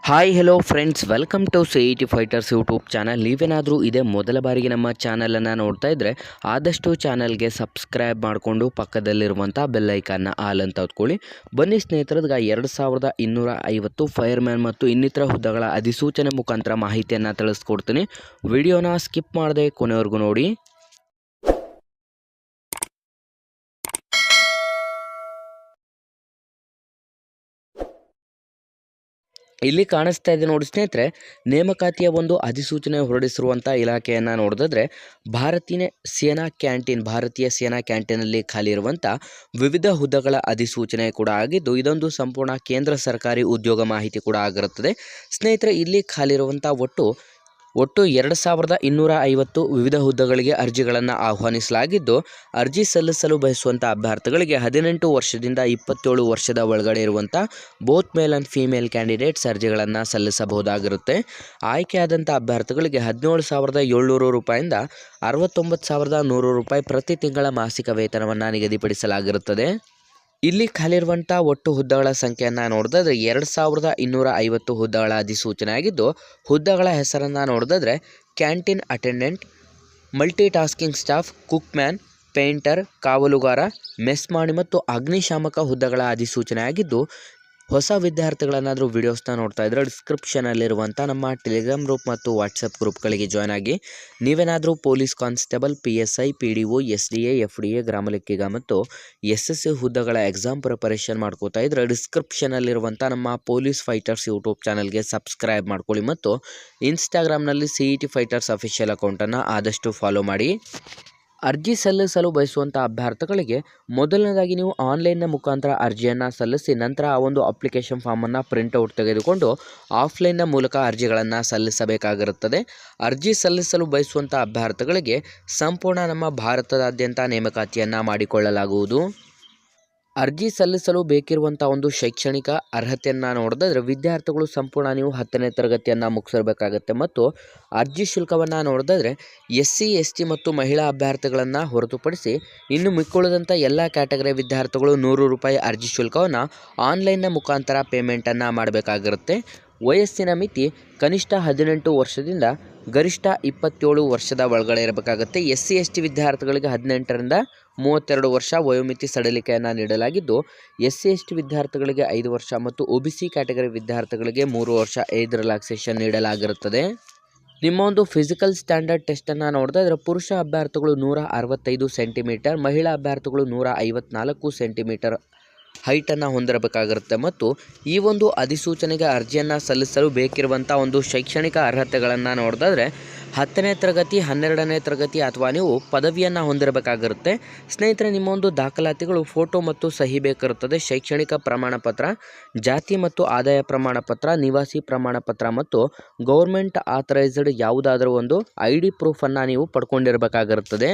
Hi hello friends, welcome to CET fighters YouTube channel. ನೀವೇನಾದರೂ ಇದೇ ಮೊದಲ ಬಾರಿಗೆ ನಮ್ಮ ಚಾನಲನ್ನು ನೋಡ್ತಾ ಇದ್ದರೆ ಆದಷ್ಟು ಚಾನಲ್ಗೆ ಸಬ್ಸ್ಕ್ರೈಬ್ ಮಾಡಿಕೊಂಡು ಪಕ್ಕದಲ್ಲಿರುವಂಥ ಬೆಲ್ಲೈಕನ್ನ ಆಲ್ ಅಂತ ಹೊತ್ಕೊಳ್ಳಿ. ಬನ್ನಿ ಸ್ನೇಹಿತರದ್ಗ 2250 ಫೈರ್ಮ್ಯಾನ್ ಮತ್ತು ಇನ್ನಿತರ ಹುದ್ದೆಗಳ ಅಧಿಸೂಚನೆ ಮುಖಾಂತರ ಮಾಹಿತಿಯನ್ನು ತಿಳಿಸ್ಕೊಡ್ತೀನಿ. ವಿಡಿಯೋನ ಸ್ಕಿಪ್ ಮಾಡದೆ ಕೊನೆವರೆಗೂ ನೋಡಿ. ಇಲ್ಲಿ ಕಾಣಿಸ್ತಾ ಇದೆ ನೋಡಿ ಸ್ನೇಹಿತರೆ, ನೇಮಕಾತಿಯ ಒಂದು ಅಧಿಸೂಚನೆ ಹೊರಡಿಸಿರುವಂಥ ಇಲಾಖೆಯನ್ನು ನೋಡಿದ್ರೆ ಭಾರತೀಯ ಸೇನಾ ಕ್ಯಾಂಟೀನಲ್ಲಿ ಖಾಲಿ ಇರುವಂಥ ವಿವಿಧ ಹುದ್ದೆಗಳ ಅಧಿಸೂಚನೆ ಕೂಡ ಆಗಿದ್ದು, ಇದೊಂದು ಸಂಪೂರ್ಣ ಕೇಂದ್ರ ಸರ್ಕಾರಿ ಉದ್ಯೋಗ ಮಾಹಿತಿ ಕೂಡ ಆಗಿರುತ್ತದೆ. ಸ್ನೇಹಿತರೆ, ಇಲ್ಲಿ ಖಾಲಿ ಇರುವಂಥ ಒಟ್ಟು 2250 ವಿವಿಧ ಹುದ್ದೆಗಳಿಗೆ ಅರ್ಜಿಗಳನ್ನು ಆಹ್ವಾನಿಸಲಾಗಿದ್ದು, ಅರ್ಜಿ ಸಲ್ಲಿಸಲು ಬಯಸುವಂಥ ಅಭ್ಯರ್ಥಿಗಳಿಗೆ 18 ವರ್ಷದಿಂದ 27 ವರ್ಷದ ಒಳಗಡೆ ಇರುವಂಥ both male and female candidates ಅರ್ಜಿಗಳನ್ನು ಸಲ್ಲಿಸಬಹುದಾಗಿರುತ್ತೆ. ಆಯ್ಕೆಯಾದಂಥ ಅಭ್ಯರ್ಥಿಗಳಿಗೆ 17,700 ರೂಪಾಯಿಂದ 69,100 ರೂಪಾಯಿ ಪ್ರತಿ ತಿಂಗಳ ಮಾಸಿಕ ವೇತನವನ್ನು ನಿಗದಿಪಡಿಸಲಾಗಿರುತ್ತದೆ. ಇಲ್ಲಿ ಖಾಲಿರುವಂಥ ಒಟ್ಟು ಹುದ್ದೆಗಳ ಸಂಖ್ಯೆಯನ್ನು ನೋಡಿದ್ರೆ 2250 ಹುದ್ದೆಗಳ ಅಧಿಸೂಚನೆ ಆಗಿದ್ದು, ಹುದ್ದೆಗಳ ಹೆಸರನ್ನು ನೋಡಿದ್ರೆ canteen attendant, multi tasking staff, cook man, painter, ಕಾವಲುಗಾರ, ಮೆಸ್ಮಾಣಿ ಮತ್ತು ಅಗ್ನಿಶಾಮಕ ಹುದ್ದೆಗಳ ಅಧಿಸೂಚನೆ ಆಗಿದ್ದು, ಹೊಸ ವಿದ್ಯಾರ್ಥಿಗಳನ್ನಾದರೂ ವಿಡಿಯೋಸ್ನ ನೋಡ್ತಾ ಇದ್ದರೆ ಡಿಸ್ಕ್ರಿಪ್ಷನಲ್ಲಿರುವಂಥ ನಮ್ಮ ಟೆಲಿಗ್ರಾಮ್ ಗ್ರೂಪ್ ಮತ್ತು ವಾಟ್ಸಪ್ ಗ್ರೂಪ್ಗಳಿಗೆ ಜಾಯ್ನ್ ಆಗಿ. ನೀವೇನಾದರೂ police constable, PSI, PDO, SDA, FDA, ಗ್ರಾಮ ಲೆಕ್ಕಿಗ ಮತ್ತು SSC ಹುದ್ದೆಗಳ ಎಕ್ಸಾಮ್ ಪ್ರಿಪರೇಷನ್ ಮಾಡ್ಕೋತಾ ಇದ್ದರೆ ಡಿಸ್ಕ್ರಿಪ್ಷನಲ್ಲಿರುವಂಥ ನಮ್ಮ ಪೊಲೀಸ್ ಫೈಟರ್ಸ್ ಯೂಟ್ಯೂಬ್ ಚಾನಲ್ಗೆ ಸಬ್ಸ್ಕ್ರೈಬ್ ಮಾಡ್ಕೊಳ್ಳಿ ಮತ್ತು ಇನ್ಸ್ಟಾಗ್ರಾಮ್ನಲ್ಲಿ CET ಫೈಟರ್ಸ್ ಅಫಿಷಿಯಲ್ ಅಕೌಂಟನ್ನು ಆದಷ್ಟು ಫಾಲೋ ಮಾಡಿ. ಅರ್ಜಿ ಸಲ್ಲಿಸಲು ಬಯಸುವಂಥ ಅಭ್ಯರ್ಥಿಗಳಿಗೆ ಮೊದಲನೇದಾಗಿ ನೀವು ಆನ್ಲೈನ್ನ ಮುಖಾಂತರ ಅರ್ಜಿಯನ್ನು ಸಲ್ಲಿಸಿ ನಂತರ ಆ ಒಂದು ಅಪ್ಲಿಕೇಶನ್ ಫಾರ್ಮನ್ನು ಪ್ರಿಂಟೌಟ್ ತೆಗೆದುಕೊಂಡು ಆಫ್ಲೈನ್ನ ಮೂಲಕ ಅರ್ಜಿಗಳನ್ನು ಸಲ್ಲಿಸಬೇಕಾಗಿರುತ್ತದೆ. ಅರ್ಜಿ ಸಲ್ಲಿಸಲು ಬಯಸುವಂಥ ಅಭ್ಯರ್ಥಿಗಳಿಗೆ ಸಂಪೂರ್ಣ ನಮ್ಮ ಭಾರತದಾದ್ಯಂತ ನೇಮಕಾತಿಯನ್ನು ಮಾಡಿಕೊಳ್ಳಲಾಗುವುದು. ಅರ್ಜಿ ಸಲ್ಲಿಸಲು ಬೇಕಿರುವಂಥ ಒಂದು ಶೈಕ್ಷಣಿಕ ಅರ್ಹತೆಯನ್ನು ನೋಡಿದ್ರೆ ವಿದ್ಯಾರ್ಥಿಗಳು ಸಂಪೂರ್ಣ ನೀವು 10ನೇ ತರಗತಿಯನ್ನು ಮುಗಿಸಿರಬೇಕಾಗತ್ತೆ ಮತ್ತು ಅರ್ಜಿ ಶುಲ್ಕವನ್ನು ನೋಡಿದ್ರೆ SC, ST ಮತ್ತು ಮಹಿಳಾ ಅಭ್ಯರ್ಥಿಗಳನ್ನು ಹೊರತುಪಡಿಸಿ ಇನ್ನು ಮಿಕ್ಕುಳಿದಂಥ ಎಲ್ಲ ಕ್ಯಾಟಗರಿ ವಿದ್ಯಾರ್ಥಿಗಳು 100 ರೂಪಾಯಿ ಅರ್ಜಿ ಶುಲ್ಕವನ್ನು ಆನ್ಲೈನ್ನ ಮುಖಾಂತರ ಪೇಮೆಂಟನ್ನು ಮಾಡಬೇಕಾಗಿರುತ್ತೆ. ವಯಸ್ಸಿನ ಮಿತಿ ಕನಿಷ್ಠ 18 ವರ್ಷದಿಂದ ಗರಿಷ್ಠ 27 ವರ್ಷದ ಒಳಗಡೆ ಇರಬೇಕಾಗುತ್ತೆ. SC, ST ವಿದ್ಯಾರ್ಥಿಗಳಿಗೆ 18ರಿಂದ 32 ವರ್ಷ ವಯೋಮಿತಿ ಸಡಿಲಿಕೆಯನ್ನು ನೀಡಲಾಗಿದ್ದು, SC, ST ವಿದ್ಯಾರ್ಥಿಗಳಿಗೆ 5 ವರ್ಷ ಮತ್ತು OBC ಕ್ಯಾಟಗರಿ ವಿದ್ಯಾರ್ಥಿಗಳಿಗೆ 3 ವರ್ಷ ಏಜ್ ರಿಲ್ಯಾಕ್ಸೇಷನ್ ನೀಡಲಾಗಿರುತ್ತದೆ. ನಿಮ್ಮ ಒಂದು ಫಿಸಿಕಲ್ ಸ್ಟ್ಯಾಂಡರ್ಡ್ ಟೆಸ್ಟನ್ನು ನೋಡಿದ್ರೆ ಪುರುಷ ಅಭ್ಯರ್ಥಿಗಳು 165 ಸೆಂಟಿಮೀಟರ್, ಮಹಿಳಾ ಅಭ್ಯರ್ಥಿಗಳು 154 ಸೆಂಟಿಮೀಟರ್ ಹೈಟನ್ನು ಹೊಂದಿರಬೇಕಾಗಿರುತ್ತೆ ಮತ್ತು ಈ ಒಂದು ಅಧಿಸೂಚನೆಗೆ ಅರ್ಜಿಯನ್ನು ಸಲ್ಲಿಸಲು ಬೇಕಿರುವಂಥ ಒಂದು ಶೈಕ್ಷಣಿಕ ಅರ್ಹತೆಗಳನ್ನು ನೋಡಿದ್ರೆ 10ನೇ ತರಗತಿ, 12ನೇ ತರಗತಿ ಅಥವಾ ನೀವು ಪದವಿಯನ್ನು ಹೊಂದಿರಬೇಕಾಗಿರುತ್ತೆ. ಸ್ನೇಹಿತರೆ, ನಿಮ್ಮ ಒಂದು ದಾಖಲಾತಿಗಳು ಫೋಟೋ ಮತ್ತು ಸಹಿ ಬೇಕಿರುತ್ತದೆ. ಶೈಕ್ಷಣಿಕ ಪ್ರಮಾಣಪತ್ರ, ಜಾತಿ ಮತ್ತು ಆದಾಯ ಪ್ರಮಾಣಪತ್ರ, ನಿವಾಸಿ ಪ್ರಮಾಣಪತ್ರ ಮತ್ತು ಗೌರ್ಮೆಂಟ್ ಆಥರೈಸ್ಡ್ ಯಾವುದಾದ್ರೂ ಒಂದು ID ಪ್ರೂಫನ್ನು ನೀವು ಪಡ್ಕೊಂಡಿರಬೇಕಾಗಿರುತ್ತದೆ.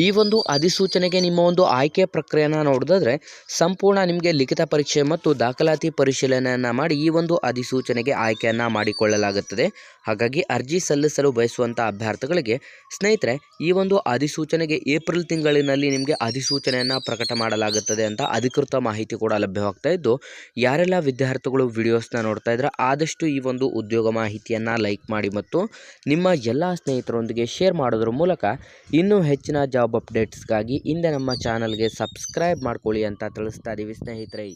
ಈ ಒಂದು ಅಧಿಸೂಚನೆಗೆ ನಿಮ್ಮ ಒಂದು ಆಯ್ಕೆ ಪ್ರಕ್ರಿಯೆಯನ್ನು ನೋಡಿದ್ರೆ ಸಂಪೂರ್ಣ ನಿಮಗೆ ಲಿಖಿತ ಪರೀಕ್ಷೆ ಮತ್ತು ದಾಖಲಾತಿ ಪರಿಶೀಲನೆಯನ್ನು ಮಾಡಿ ಈ ಒಂದು ಅಧಿಸೂಚನೆಗೆ ಆಯ್ಕೆಯನ್ನು ಮಾಡಿಕೊಳ್ಳಲಾಗುತ್ತದೆ. ಹಾಗಾಗಿ ಅರ್ಜಿ ಸಲ್ಲಿಸಲು ಬಯಸುವಂಥ ಅಭ್ಯರ್ಥಿಗಳಿಗೆ ಸ್ನೇಹಿತರೆ ಈ ಒಂದು ಅಧಿಸೂಚನೆಗೆ ಏಪ್ರಿಲ್ ತಿಂಗಳಿನಲ್ಲಿ ನಿಮಗೆ ಅಧಿಸೂಚನೆಯನ್ನು ಪ್ರಕಟ ಮಾಡಲಾಗುತ್ತದೆ ಅಂತ ಅಧಿಕೃತ ಮಾಹಿತಿ ಕೂಡ ಲಭ್ಯವಾಗ್ತಾ ಇದ್ದು, ಯಾರೆಲ್ಲ ವಿದ್ಯಾರ್ಥಿಗಳು ವಿಡಿಯೋಸ್ನ ನೋಡ್ತಾ ಇದ್ರೆ ಆದಷ್ಟು ಈ ಒಂದು ಉದ್ಯೋಗ ಮಾಹಿತಿಯನ್ನು ಲೈಕ್ ಮಾಡಿ ಮತ್ತು ನಿಮ್ಮ ಎಲ್ಲ ಸ್ನೇಹಿತರೊಂದಿಗೆ ಶೇರ್ ಮಾಡೋದ್ರ ಮೂಲಕ ಇನ್ನೂ ಹೆಚ್ಚಿನ ಜಾಬ್ ಅಪ್ಡೇಟ್ಸ್ಗಾಗಿ ಹಿಂದೆ ನಮ್ಮ ಚಾನಲ್ಗೆ ಸಬ್ಸ್ಕ್ರೈಬ್ ಮಾಡ್ಕೊಳ್ಳಿ ಅಂತ ತಿಳಿಸ್ತಾ ಇದ್ದೀವಿ ಸ್ನೇಹಿತರೆ.